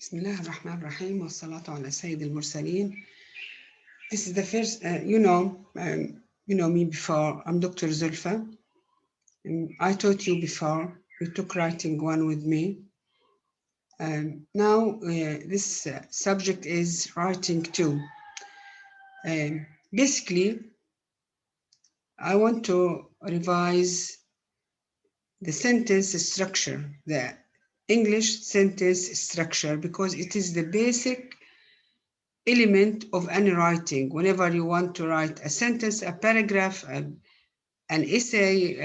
بسم الله الرحمن الرحيم والصلاة على سيد المرسلين. This is the first, you know me before. I'm Dr. Zulfa. I taught you before. You took writing 1 with me. Now this subject is writing 2. Basically, I want to revise the sentence structure, the English sentence structure, because it is the basic element of any writing. Whenever you want to write a sentence, a paragraph, an essay,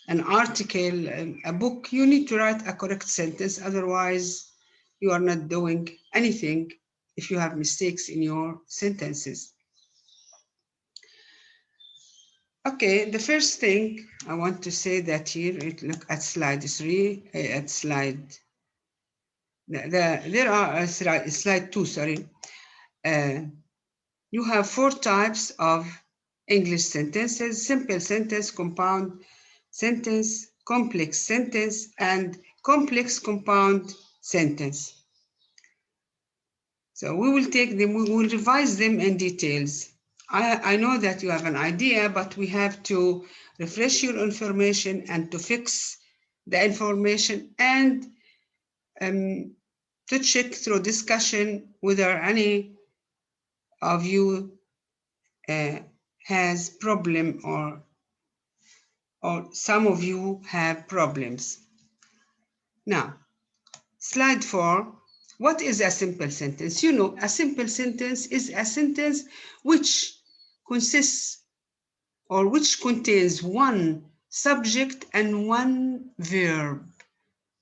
an article, a book, you need to write a correct sentence. Otherwise, you are not doing anything if you have mistakes in your sentences. Okay, the first thing I want to say that here, look at slide 3, at slide, there are slide 2, sorry. You have 4 types of English sentences: simple sentence, compound sentence, complex sentence, and complex compound sentence. So we will take them, we will revise them in details. I know that you have an idea, but we have to refresh your information and to fix the information and to check through discussion whether any of you has problem or some of you have problems. Now, slide 4. What is a simple sentence? You know, a simple sentence is a sentence which consists or which contains 1 subject and 1 verb.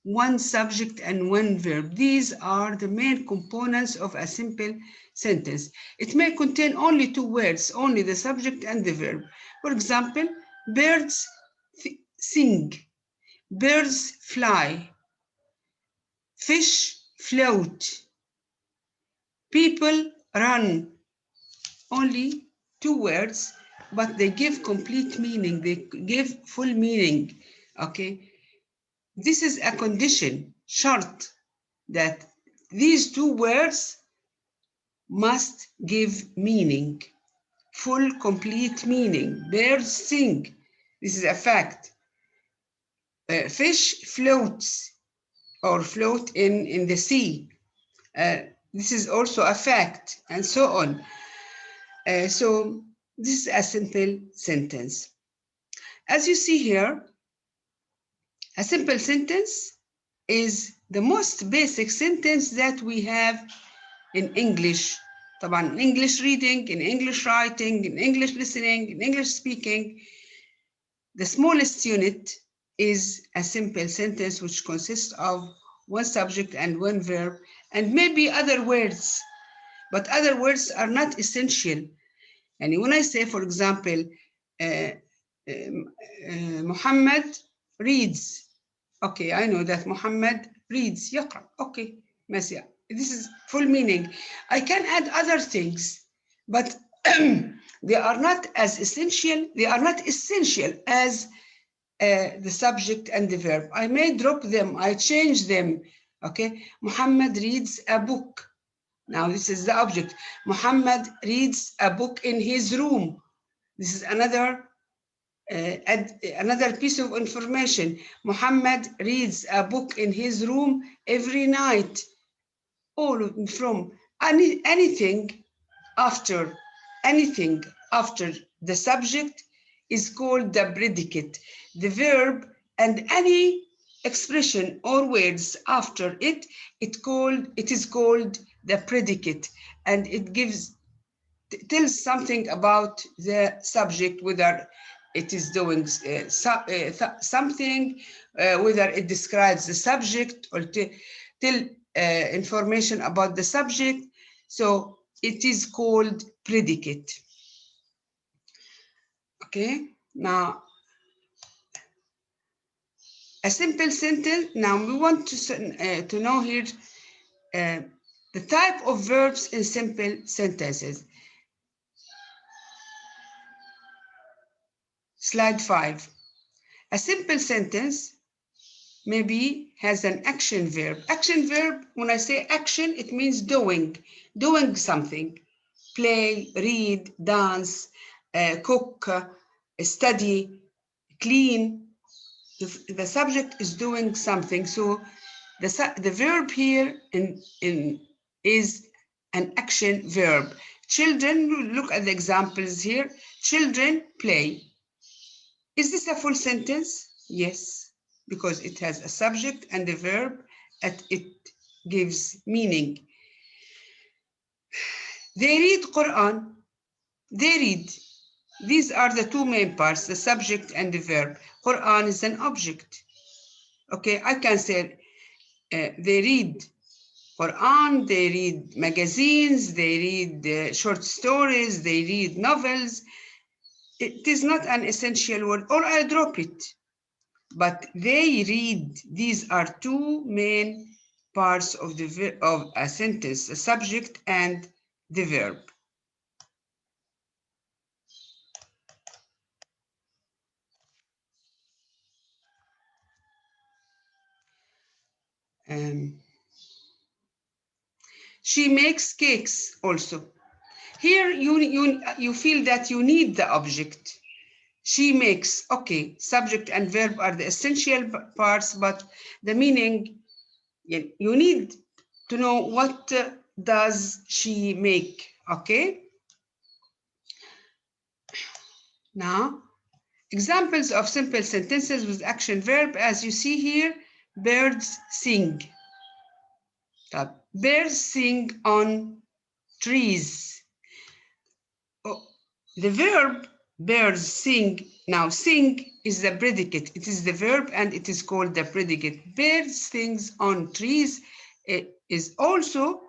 1 subject and 1 verb. These are the main components of a simple sentence. It may contain only 2 words, only the subject and the verb. For example, birds sing, birds fly, fish float, people run. Only 2 words, but they give complete meaning, they give full meaning, okay? This is a condition, shart, that these 2 words must give meaning, full, complete meaning. Birds sing, this is a fact. Fish floats or float in the sea. This is also a fact, and so on. So this is a simple sentence. As you see here, a simple sentence is the most basic sentence that we have in English. طبعا in English reading, in English writing, in English listening, in English speaking. The smallest unit is a simple sentence which consists of 1 subject and 1 verb, and maybe other words, but other words are not essential. And when I say, for example, Muhammad reads, okay, I know that Muhammad reads, يقرأ, okay, ماشي. This is full meaning. I can add other things, but they are not as essential. They are not essential as the subject and the verb. I may drop them. I change them. Okay, Muhammad reads a book. Now this is the object. Muhammad reads a book in his room. This is another piece of information. Muhammad reads a book in his room every night. All from anything after the subject is called the predicate. The verb and any expression or words after it, it is called the predicate, and it tells something about the subject, whether it is doing something, whether it describes the subject or tell information about the subject. So it is called predicate. Okay, now a simple sentence. Now we want to know here the type of verbs in simple sentences. Slide 5. A simple sentence maybe has an action verb. Action verb, when I say action, it means doing something. Play, read, dance, cook, study, clean. The subject is doing something. So the verb here is an action verb. Children, look at the examples here. Children play. Is this a full sentence? Yes, because it has a subject and a verb, and it gives meaning. They read Quran. They read. These are the two main parts, the subject and the verb. Quran is an object. Okay, I can say they read Quran, they read magazines, they read short stories, they read novels. It is not an essential word, or I drop it. But they read. These are two main parts of a sentence, the subject and the verb. She makes cakes also. Here you feel that you need the object. She makes, okay, subject and verb are the essential parts, but the meaning, you need to know what does she make, okay? Now, examples of simple sentences with action verb, as you see here, birds sing. Birds sing on trees. Oh, the verb birds sing. Now, sing is the predicate. It is the verb and it is called the predicate. Birds sings on trees. It is also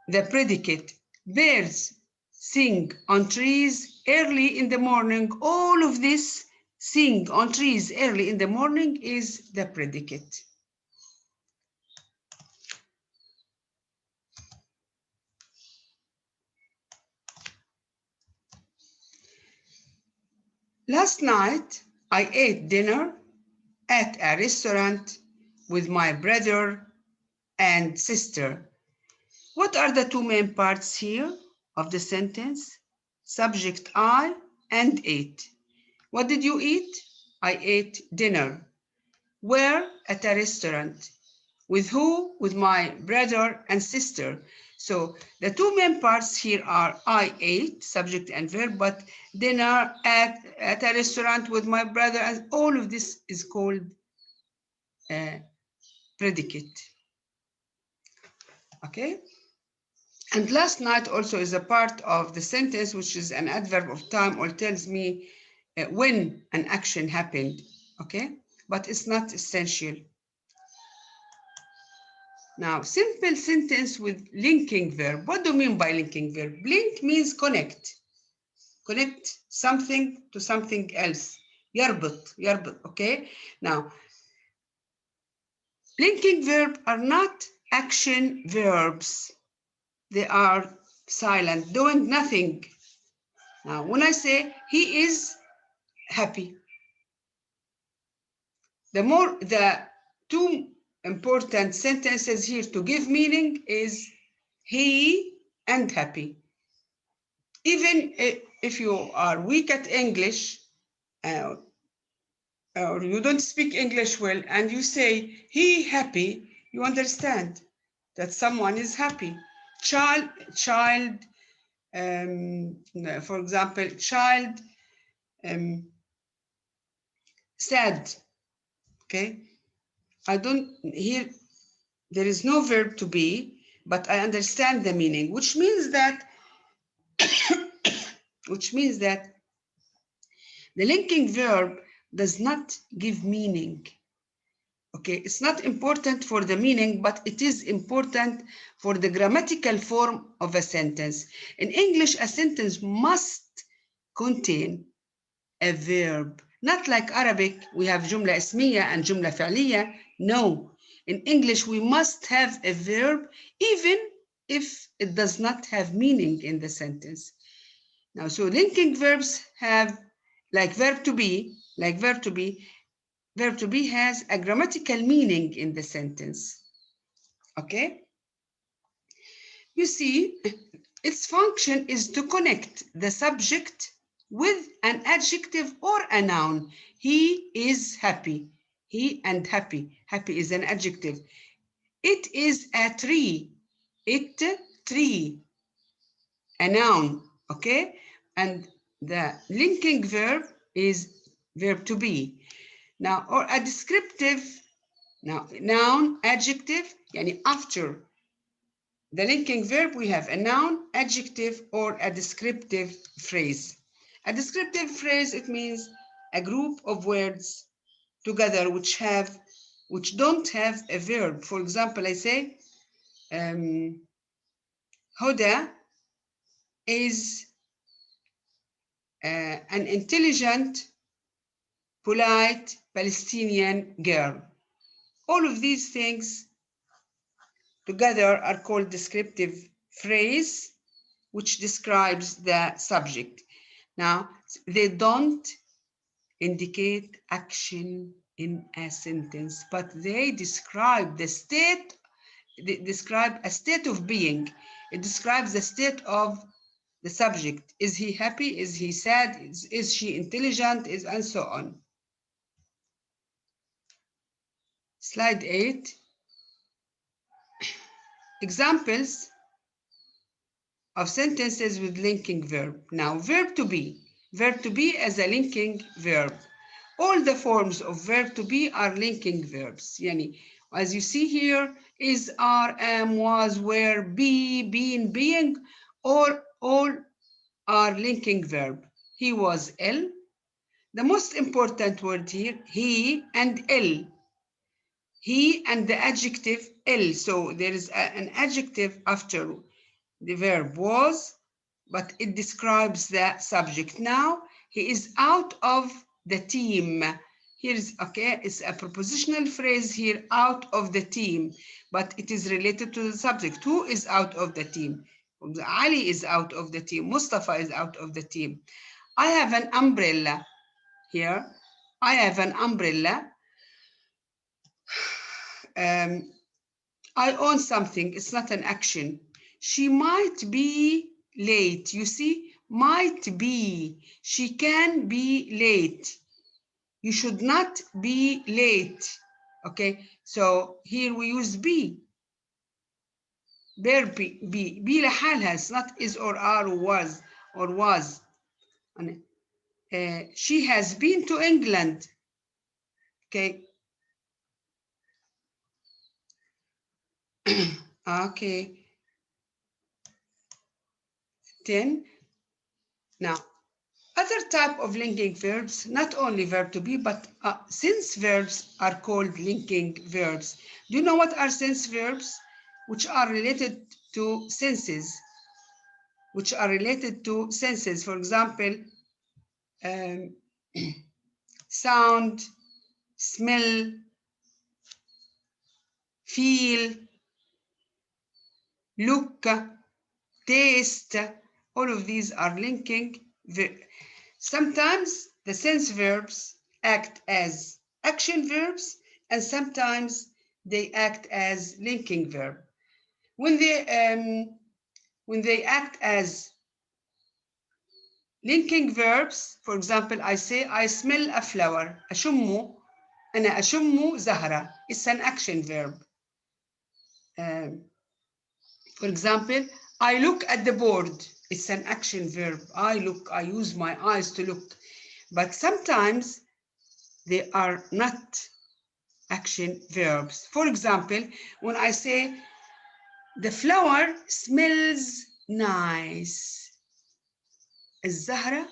the predicate. Birds sing on trees early in the morning. All of this, sing on trees early in the morning, is the predicate. Last night, I ate dinner at a restaurant with my brother and sister. What are the two main parts here of the sentence? Subject I and ate. What did you eat? I ate dinner. Where? At a restaurant. With who? With my brother and sister. So the two main parts here are I ate, subject and verb, but dinner at a restaurant with my brother, and all of this is called predicate. Okay? And last night also is a part of the sentence, which is an adverb of time, or tells me when an action happened. Okay? But it's not essential. Now, simple sentence with linking verb. What do you mean by linking verb? Link means connect. Connect something to something else. يربط, okay? Now, linking verb are not action verbs. They are silent, doing nothing. Now, when I say he is happy, the two important sentences here to give meaning is he and happy. Even if you are weak at English, or you don't speak English well, and you say he happy, you understand that someone is happy. Child, for example, child, sad. Okay, I don't here. There is no verb to be, but I understand the meaning, which means that the linking verb does not give meaning. Okay, it's not important for the meaning, but it is important for the grammatical form of a sentence. In English, a sentence must contain a verb. Not like Arabic, we have جملة اسمية and جملة فعلية. No, in English, we must have a verb, even if it does not have meaning in the sentence. Now, so linking verbs have, like verb to be, verb to be has a grammatical meaning in the sentence. Okay? You see, its function is to connect the subject with an adjective or a noun. He is happy. He and happy. Happy is an adjective. It is a tree. It, tree, a noun. Okay? And the linking verb is verb to be. Now, or a descriptive, now, noun, adjective, yani after the linking verb, we have a noun, adjective, or a descriptive phrase. A descriptive phrase, it means a group of words together which don't have a verb. For example, I say, Huda is an intelligent, polite Palestinian girl. All of these things together are called descriptive phrase, which describes the subject. Now, they don't indicate action in a sentence, but they describe the state, they describe a state of being. It describes the state of the subject. Is he happy? Is he sad? Is she intelligent? And so on. Slide 8. Examples of sentences with linking verb. Now, verb to be. Verb to be as a linking verb. All the forms of verb to be are linking verbs. Yani, as you see here, is, are, am, was, were, be, been, being, or all are linking verb. He was ill. The most important word here, he and ill. He and the adjective ill. So there is an adjective after the verb was, but it describes the subject. Now, he is out of the team. Here's, okay, it's a prepositional phrase here, out of the team, but it is related to the subject. Who is out of the team? Ali is out of the team. Mustafa is out of the team. I have an umbrella here. I have an umbrella. I own something. It's not an action. She might be late. You see, might be. She can be late. You should not be late. Okay, so here we use be. Verb be. Be لحالها. It's not is or are or was. She has been to England. Okay. Okay. 10. Now, other type of linking verbs, not only verb to be, but sense verbs are called linking verbs. Do you know what are sense verbs? Which are related to senses. Which are related to senses. For example, sound, smell, feel, look, taste. All of these are linking verbs. Sometimes the sense verbs act as action verbs, and sometimes they act as linking verb. When they act as linking verbs, for example, I say, I smell a flower. أشم, أنا أشم زهرة. It's an action verb. For example, I look at the board. It's an action verb. I look, I use my eyes to look. But sometimes they are not action verbs. For example, when I say, the flower smells nice. الزهرة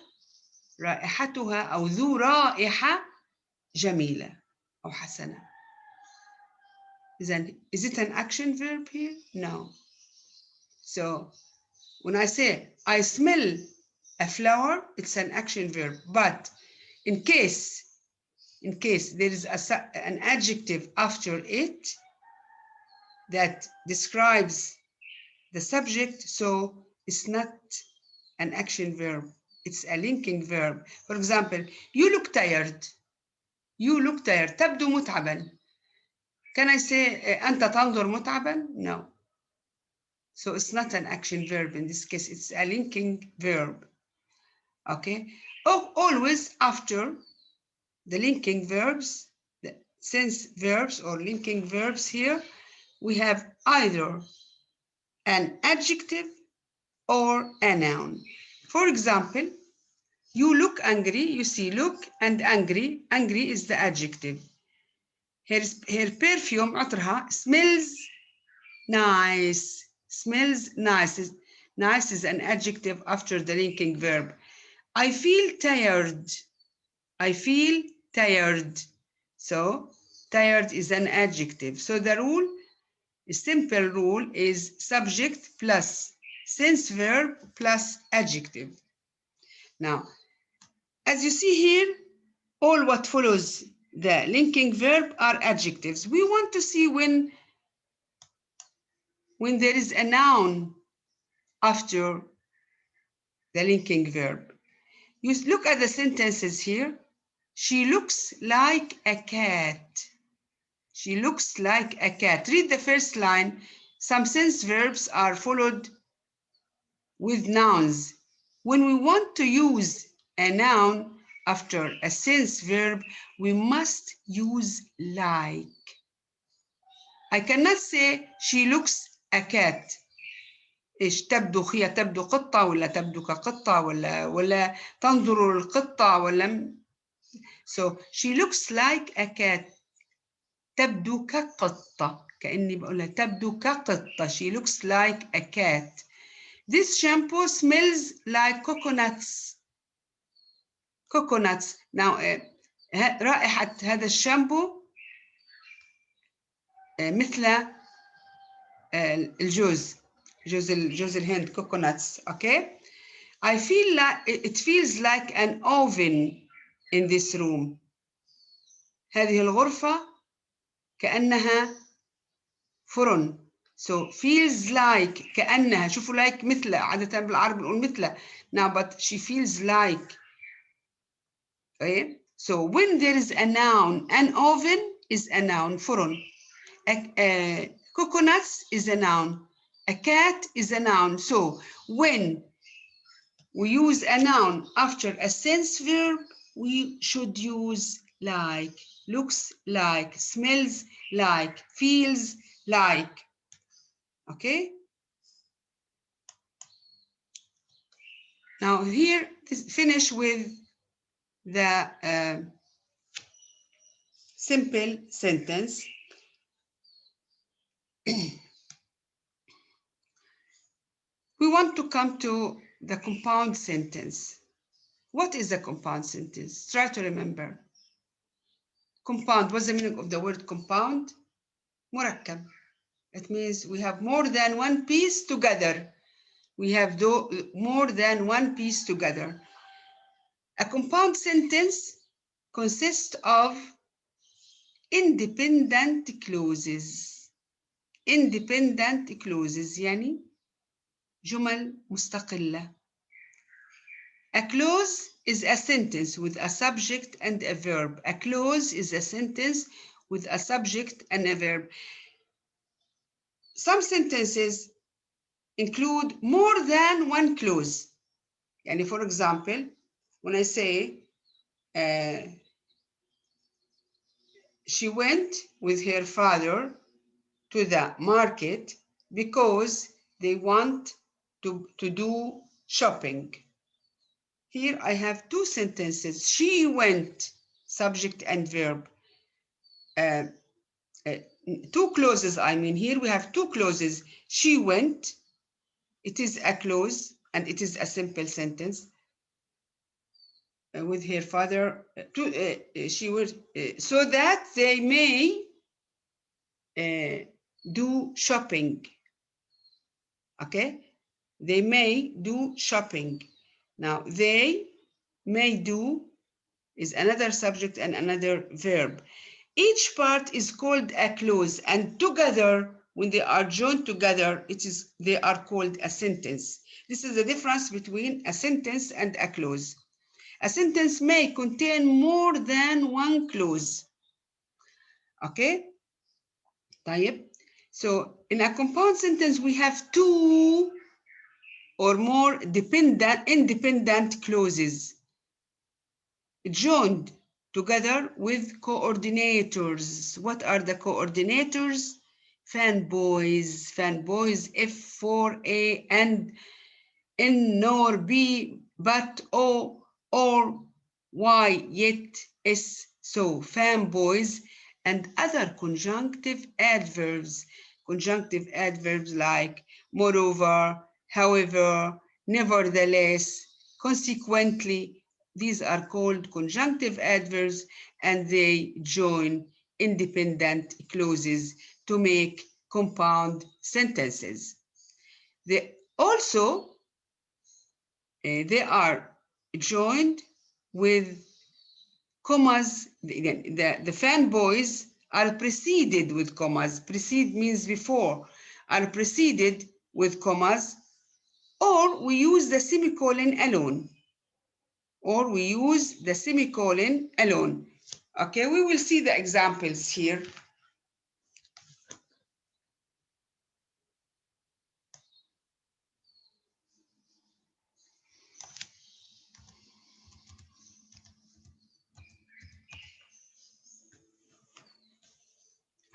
رائحتها أو ذو رائحة جميلة أو حسنة. Then, is it an action verb here? No. So, when I say, I smell a flower, it's an action verb. But in case there is an adjective after it that describes the subject, so it's not an action verb. It's a linking verb. For example, you look tired. You look tired. تبدو متعبا. Can I say أنت تنظر متعبا? No. So it's not an action verb in this case. It's a linking verb. Okay. Oh, always after the linking verbs, the sense verbs or linking verbs here, we have either an adjective or a noun. For example, you look angry. You see look and angry. Angry is the adjective. Her perfume عطرها smells nice. Smells nice. Nice is an adjective after the linking verb. I feel tired. I feel tired. So tired is an adjective. So the rule, a simple rule, is subject plus sense verb plus adjective. Now, as you see here, all what follows the linking verb are adjectives. We want to see when there is a noun after the linking verb. You look at the sentences here. She looks like a cat. She looks like a cat. Read the first line. Some sense verbs are followed with nouns. When we want to use a noun after a sense verb, we must use like. I cannot say she looks a cat. إيش تبدو هي تبدو قطة ولا تبدو كقطة ولا تنظر القطة ولا. So she looks like a cat. تبدو كقطة. كأني بقولها تبدو كقطة. She looks like a cat. This shampoo smells like coconuts. Coconuts. Now رائحة هذا الشامبو مثل الجوز الهند coconuts. Okay. I feel like it feels like an oven in this room. هذه الغرفة كأنها فرن. So feels like كأنها. شوفوا like مثل. عادة بالعربي نقول مثل. Now but she feels like. Okay. So when there is a noun, an oven is a noun. فرن. Coconuts is a noun. A cat is a noun. So when we use a noun after a sense verb, we should use like, looks like, smells like, feels like. Okay. Now here, finish with the simple sentence. We want to come to the compound sentence. What is a compound sentence? Try to remember. Compound, what's the meaning of the word compound? مركب. It means we have more than one piece together. We have more than one piece together. A compound sentence consists of independent clauses. Independent clauses يعني جمل مستقلة. A clause is a sentence with a subject and a verb. A clause is a sentence with a subject and a verb. Some sentences include more than one clause. يعني for example, when I say she went with her father to the market because they want to do shopping. Here I have two sentences. She went, subject and verb. Two clauses, I mean, here we have two clauses. She went, it is a clause and it is a simple sentence. With her father, she would, so that they may do shopping. Okay, they may do shopping. Now, they may do is another subject and another verb. Each part is called a clause, and together, when they are joined together, they are called a sentence. This is the difference between a sentence and a clause. A sentence may contain more than one clause. Okay? طيب. So in a compound sentence, we have two or more independent clauses joined together with coordinators. What are the coordinators? Fanboys, F4A and N nor B, but O or Y yet S. So fanboys and other conjunctive adverbs. Conjunctive adverbs like moreover, however, nevertheless, consequently. These are called conjunctive adverbs, and they join independent clauses to make compound sentences. They are joined with commas. The fanboys are preceded with commas. Precede means before. Are preceded with commas, or we use the semicolon alone. Okay, we will see the examples here.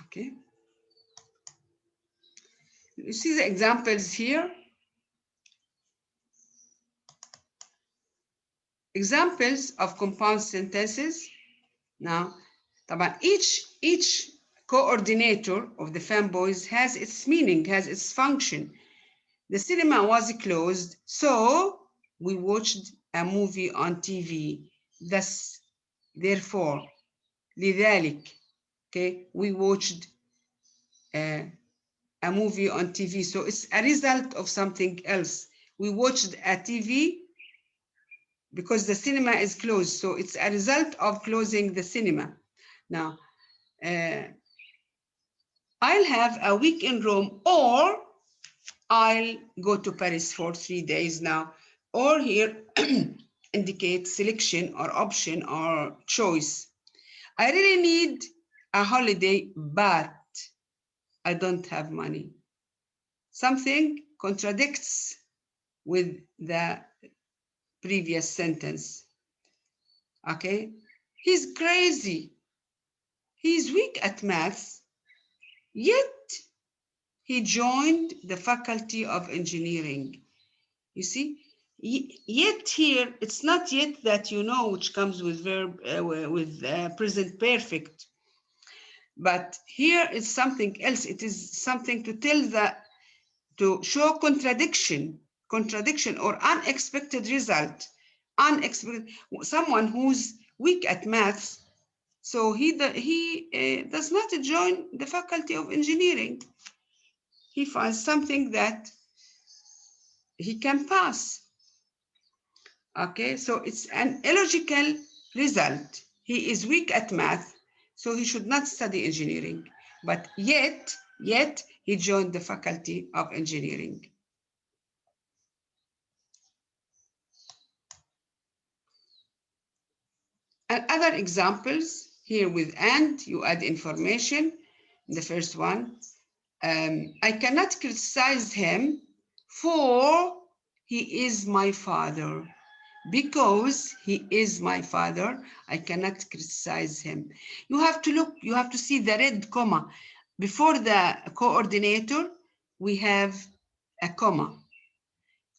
Okay. You see the examples here. Examples of compound sentences. Now, each coordinator of the fanboys has its meaning, has its function. The cinema was closed, so we watched a movie on TV. Thus, therefore, لذلك, okay, we watched a movie on TV. So it's a result of something else. We watched a TV because the cinema is closed. So it's a result of closing the cinema. Now, I'll have a week in Rome, or I'll go to Paris for 3 days now. Or here indicate selection or option or choice. I really need a holiday, but I don't have money. Something contradicts with the previous sentence. Okay? He's crazy. He's weak at maths, yet he joined the faculty of engineering. You see? Yet here, it's not yet that you know, which comes with verb with present perfect. But here it's something else. It is something to to show contradiction or unexpected result. Someone who's weak at maths, so he does not join the faculty of engineering. He finds something that he can pass. Okay, so it's an illogical result. He is weak at math, so he should not study engineering. But yet he joined the faculty of engineering. And other examples here with and, you add information. The first one, I cannot criticize him for he is my father. Because he is my father, I cannot criticize him. You have to look, you have to see the red comma. Before the coordinator, we have a comma.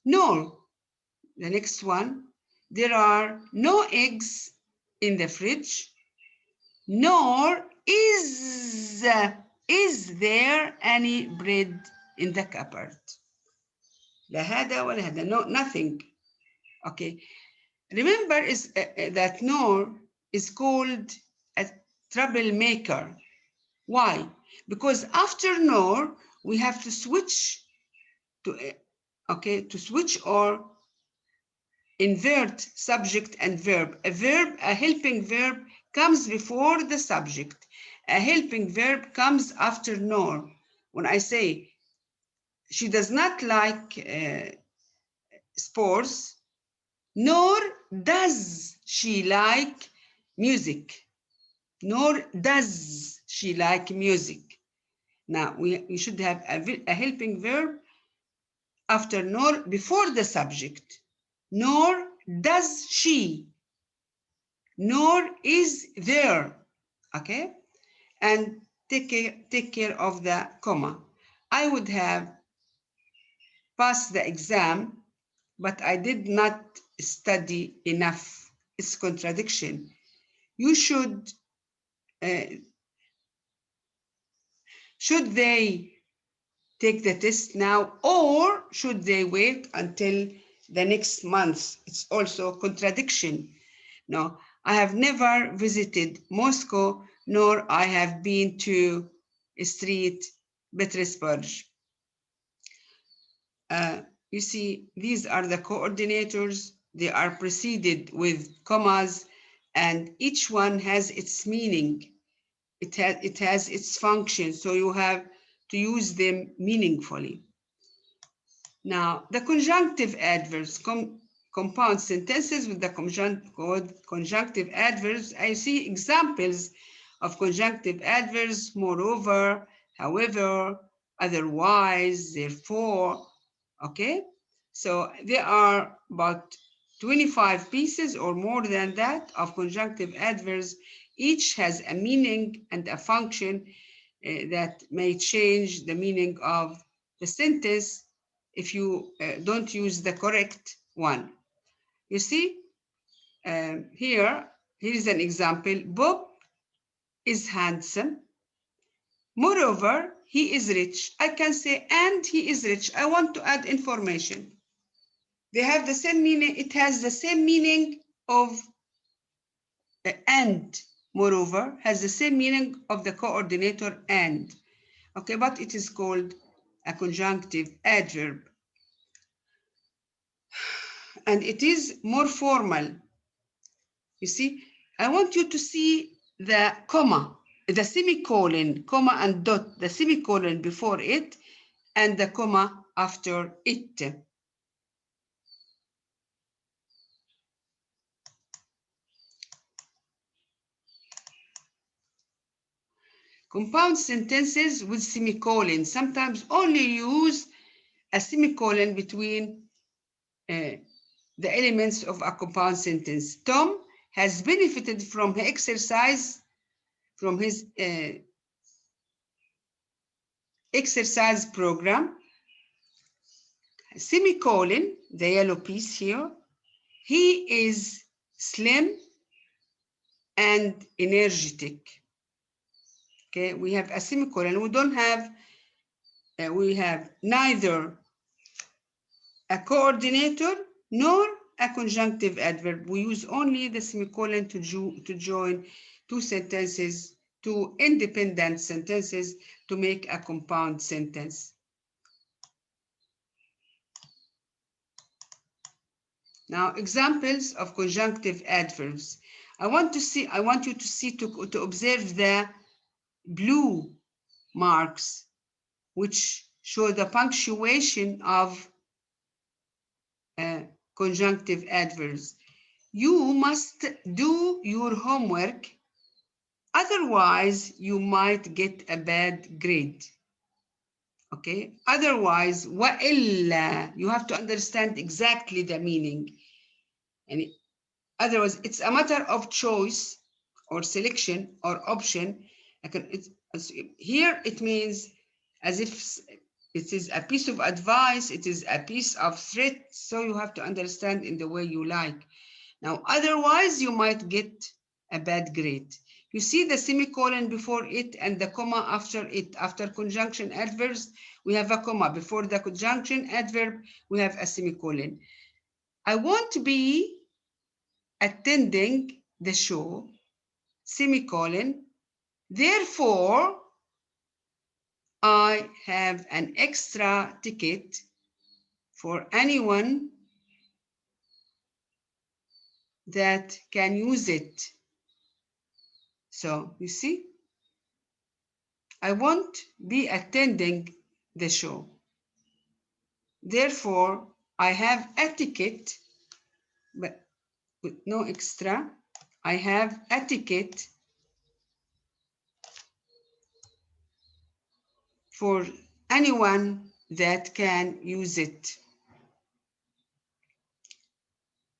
Nor, the next one, there are no eggs in the fridge, nor is there any bread in the cupboard. لا هذا ولا هذا, no, nothing. Okay. Remember that nor is called a troublemaker. Why? Because after nor, we have to switch to switch or invert subject and verb. A helping verb comes before the subject. A helping verb comes after nor. When I say she does not like sports, nor does she like music. Nor does she like music. Now, we should have a helping verb after nor before the subject. Nor does she. Nor is there. Okay? And take care of the comma. I would have passed the exam, but I did not study enough. It's contradiction. You should they take the test now, or should they wait until the next month? It's also a contradiction. No, I have never visited Moscow, nor I have been to St. Petersburg. You see, these are the coordinators. They are preceded with commas, and each one has its meaning. It has its function, so you have to use them meaningfully. Now, the conjunctive adverbs, compound sentences with the conjunctive adverbs. I see examples of conjunctive adverbs: moreover, however, otherwise, therefore. Okay, so there are about 25 pieces or more than that of conjunctive adverbs. Each has a meaning and a function that may change the meaning of the sentence if you don't use the correct one. You see, here is an example. Bob is handsome. Moreover, he is rich. I can say, and he is rich. I want to add information. They have the same meaning. It has the same meaning of and. Moreover, has the same meaning of the coordinator and. Okay, but it is called a conjunctive adverb. And it is more formal. You see, I want you to see the comma, the semicolon, comma and dot, the semicolon before it, and the comma after it. Compound sentences with semicolons sometimes only use a semicolon between the elements of a compound sentence. Tom has benefited from his exercise program. Semicolon, the yellow piece here. He is slim and energetic. Okay, we have a semicolon. We don't have, we have neither a coordinator nor a conjunctive adverb. We use only the semicolon to join two sentences, two independent sentences to make a compound sentence. Now, examples of conjunctive adverbs. I want you to observe the blue marks, which show the punctuation of conjunctive adverbs. You must do your homework, otherwise you might get a bad grade. Okay, otherwise, وإلا, you have to understand exactly the meaning. And otherwise, it's a matter of choice or selection or option. Here it means as if it is a piece of advice, it is a piece of threat, so you have to understand in the way you like. Now, otherwise, you might get a bad grade. You see the semicolon before it and the comma after it. After conjunction adverbs, we have a comma. Before the conjunction adverb, we have a semicolon. I won't be attending the show, semicolon. Therefore, I have an extra ticket for anyone that can use it. So you see, I won't be attending the show. Therefore, I have a ticket but with no extra. I have etiquette for anyone that can use it.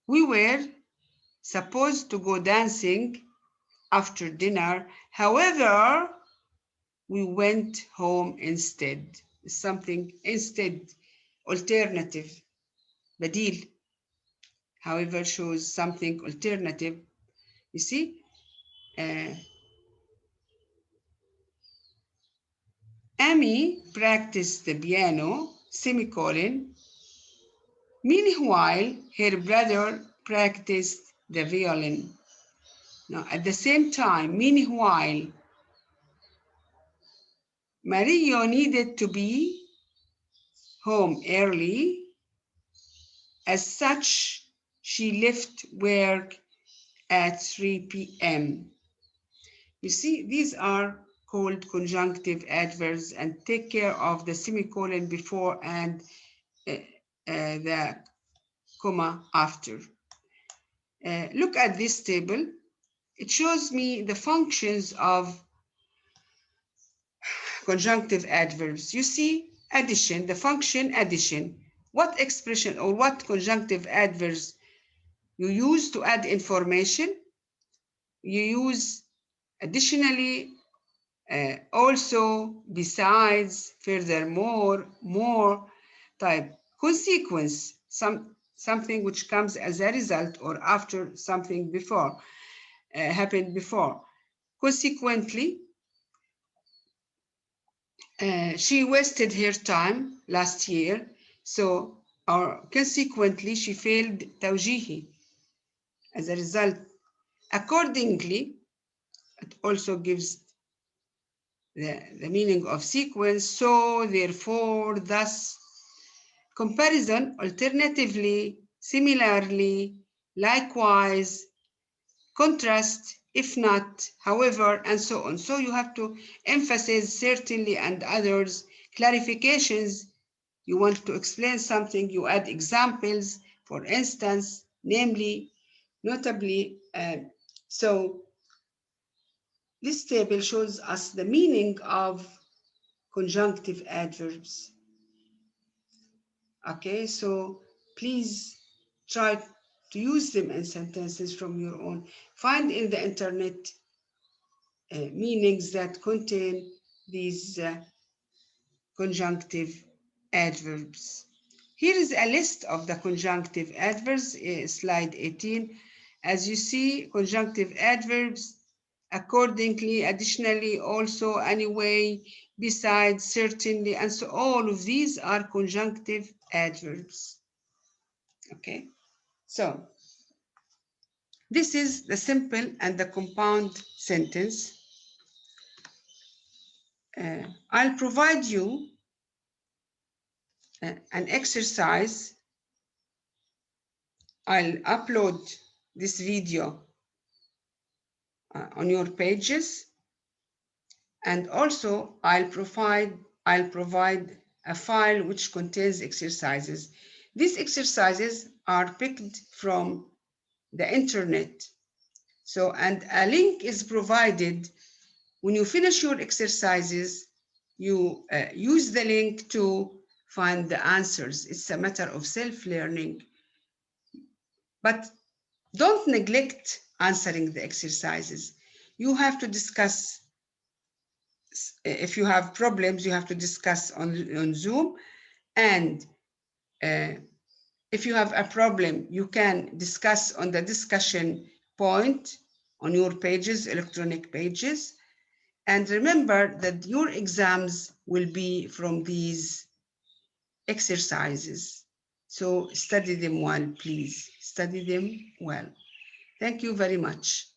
We were supposed to go dancing after dinner. However, we went home instead. Something instead, alternative, بديل. However, shows something alternative. You see? Amy practiced the piano, semicolon. Meanwhile, her brother practiced the violin. Now, at the same time, meanwhile, Mario needed to be home early. As such, she left work at 3 p.m. You see, these are called conjunctive adverbs, and take care of the semicolon before and the comma after. Look at this table. It shows me the functions of conjunctive adverbs. You see, addition, the function addition. What expression or what conjunctive adverbs you use to add information? You use additionally, also, besides, furthermore, more. Type consequence, something which comes as a result or after something before happened before. Consequently, she wasted her time last year, so or consequently she failed توجيهي. As a result, accordingly, it also gives the meaning of sequence. So, therefore, thus, comparison, alternatively, similarly, likewise, contrast, if not, however, and so on. So you have to emphasize certainly and others, clarifications. You want to explain something, you add examples, for instance, namely, notably. So this table shows us the meaning of conjunctive adverbs. Okay, so please try to use them in sentences from your own. Find in the internet meanings that contain these conjunctive adverbs. Here is a list of the conjunctive adverbs, slide 18. As you see, conjunctive adverbs, accordingly, additionally, also, anyway, besides, certainly, and so all of these are conjunctive adverbs. Okay, so this is the simple and the compound sentence. I'll provide you an exercise. I'll upload this video on your pages, and also I'll provide a file which contains exercises. These exercises are picked from the internet. So, and a link is provided. When you finish your exercises, you use the link to find the answers. It's a matter of self-learning. But don't neglect answering the exercises. You have to discuss. If you have problems, you have to discuss on Zoom. And if you have a problem, you can discuss on the discussion point on your pages, electronic pages. And remember that your exams will be from these exercises. So study them well, please. Study them well. Thank you very much.